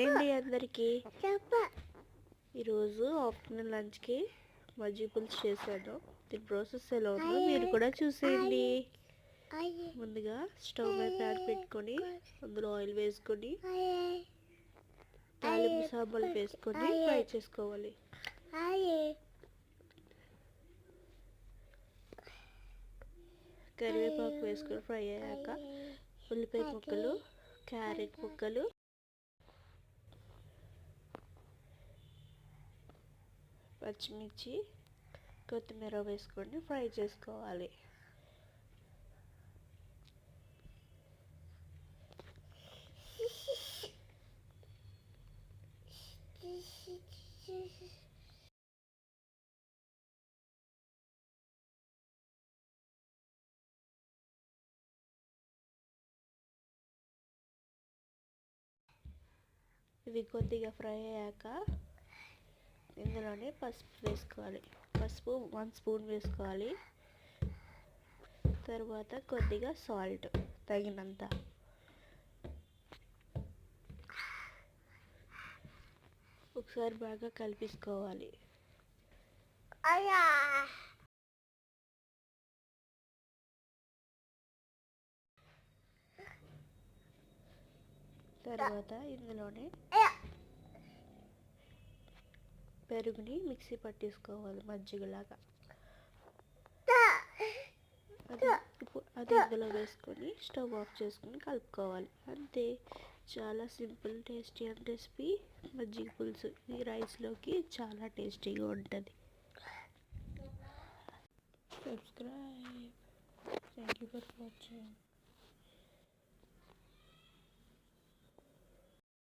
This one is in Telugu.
హాయ్ అండి అందరికీ. ఈరోజు ఆఫ్టర్నూన్ లంచ్కి మజ్జిగ పులుసు చేశాను. దీని ప్రాసెస్ ఎలా ఉందో మీరు కూడా చూసేయండి. ముందుగా స్టవ్ మీద ప్యాన్ పెట్టుకొని అందులో ఆయిల్ వేసుకొని తాలింపు సాంబార్లు వేసుకొని ఫ్రై చేసుకోవాలి. కరివేపాకు వేసుకొని ఫ్రై అయ్యాక ఉల్లిపాయ ముక్కలు, క్యారెట్ ముక్కలు, పచ్చిమిర్చి, కొత్తిమీర వేసుకొని ఫ్రై చేసుకోవాలి. ఇవి కొద్దిగా ఫ్రై అయ్యాక ఇందులోనే పసుపు వేసుకోవాలి. పసుపు 1 స్పూన్ వేసుకోవాలి. తర్వాత కొద్దిగా సాల్ట్ తగినంత. ఒకసారి బాగా కలిపేసుకోవాలి. తర్వాత ఇందులోనే పెరుగుని మిక్సీ పట్టేసుకోవాలి మజ్జిగలాగా. అది ఇందులో వేసుకొని స్టవ్ ఆఫ్ చేసుకొని కలుపుకోవాలి. అంతే, చాలా సింపుల్ టేస్టీ అండ్ రెసిపీ మజ్జిగ పులుసు. ఈ రైస్లోకి చాలా టేస్టీగా ఉంటుంది. Subscribe. Thank you for watching.